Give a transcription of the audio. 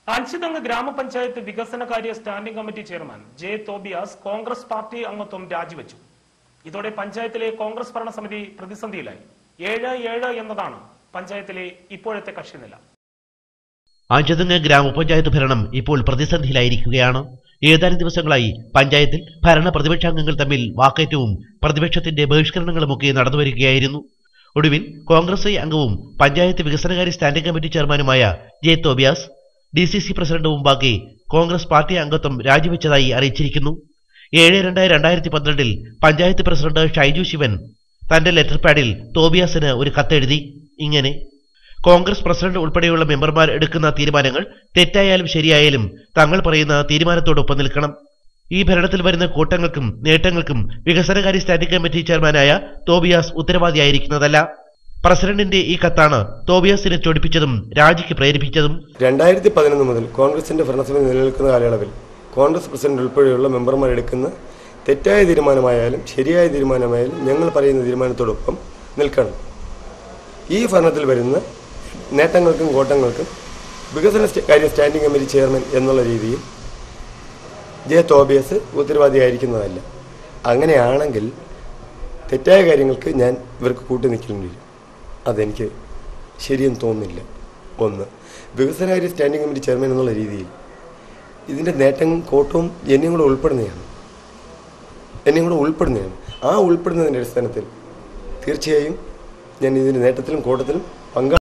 അഞ്ചുതങ്ങ് ഗ്രാമപഞ്ചായത്ത് വികസനകാര്യ standing committee chairman J Tobias Congress party അംഗത്വം രാജിവെച്ചു. ഇതോടെ പഞ്ചായത്തിലെ കോൺഗ്രസ് ഭരണസമിതി പ്രതിസന്ധിയിലായി. 7-7 എന്നതാണ് പഞ്ചായത്തിലെ ഇപ്പോഴത്തെ കക്ഷിനില. അഞ്ചുതങ്ങ് ഗ്രാമപഞ്ചായത്ത് ഭരണം ഇപ്പോൾ പ്രതിസന്ധിയിലായിരിക്കുകയാണ്. ഏതാനും ദിവസങ്ങളായി പഞ്ചായത്തിൽ ഭരണ പ്രതിപക്ഷാംഗങ്ങൾ തമ്മിൽ വാക്കേറ്റവും പ്രതിപക്ഷത്തിന്റെ ബഹിഷ്കരണങ്ങളുമൊക്കെ നടന്നുവരികയായിരുന്നു. ഒടുവിൽ കോൺഗ്രസ് അംഗവും പഞ്ചായത്ത് വികസനകാര്യ സ്റ്റാൻഡിംഗ് കമ്മിറ്റി ചെയർമാനുമായ ജെ തോബിയാസ് DCC പ്രസിഡന്റ് മുമ്പാകെ കോൺഗ്രസ് പാർട്ടി അംഗത്വം രാജിവെച്ചതായി അറിയിച്ചിരിക്കുന്നു. 7-2-2012 പഞ്ചായത്ത് പ്രസിഡന്റ് ഷൈജു ശിവൻ തന്റെ ലെറ്റർ പാഡിൽ തോബിയാസിന് ഒരു കത്തെഴുതി. ഇങ്ങനെ: കോൺഗ്രസ് പ്രസിഡന്റ് ഉൾപ്പെടെയുള്ള മെമ്പർമാർ എടുക്കുന്ന തീരുമാനങ്ങൾ തെറ്റായാലും ശരിയായാലും തങ്ങൾ പറയുന്ന തീരുമാനത്തോടൊപ്പം നിൽക്കണം. ഈ ഭരണത്തിൽ വരുന്ന കൂട്ടങ്ങൾക്കും നേട്ടങ്ങൾക്കും വികസനകാര്യ സ്റ്റാൻഡിംഗ് കമ്മിറ്റി ചെയർമാനായ തോബിയാസ് ഉത്തരവാദിയായിരിക്കുന്നതല്ല. പ്രസിഡന്റിന്റെ ഈ കത്താണ് തോബിയാസിനെ ചൊടിപ്പിച്ചതും രാജിക്ക് പ്രേരിപ്പിച്ചതും. 2011 മുതൽ കോൺഗ്രസിന്റെ ഭരണസമിതി നിലനിൽക്കുന്ന കാലയളവിൽ കോൺഗ്രസ് പ്രസിഡന്റ് ഉൾപ്പെടെയുള്ള മെമ്പർമാർ എടുക്കുന്ന തെറ്റായ തീരുമാനമായാലും ശരിയായ തീരുമാനമായാലും ഞങ്ങൾ പറയുന്ന തീരുമാനത്തോടൊപ്പം നിൽക്കണം. ഈ ഭരണത്തിൽ വരുന്ന നേട്ടങ്ങൾക്കും കോട്ടങ്ങൾക്കും വികസനകാര്യ സ്റ്റാൻഡിംഗ് കമ്മിറ്റി ചെയർമാൻ എന്നുള്ള രീതിയിൽ ജെ തോബിയാസ് ഉത്തരവാദിയായിരിക്കുന്നതല്ല. അങ്ങനെയാണെങ്കിൽ തെറ്റായ കാര്യങ്ങൾക്ക് ഞാൻ ഇവർക്ക് കൂട്ടി നിൽക്കേണ്ടി വരും. അതെനിക്ക് ശരിയെന്ന് തോന്നുന്നില്ല. ഒന്ന്, വികസനകാര്യ സ്റ്റാൻഡിംഗ് കമ്മിറ്റി ചെയർമാൻ എന്നുള്ള രീതിയിൽ ഇതിൻ്റെ നേട്ടവും കോട്ടവും എന്നെയും കൂടെ ഉൾപ്പെടുന്നതാണ്. ആ ഉൾപ്പെടുന്നതിൻ്റെ അടിസ്ഥാനത്തിൽ തീർച്ചയായും ഞാൻ ഇതിൻ്റെ നേട്ടത്തിലും കോട്ടത്തിലും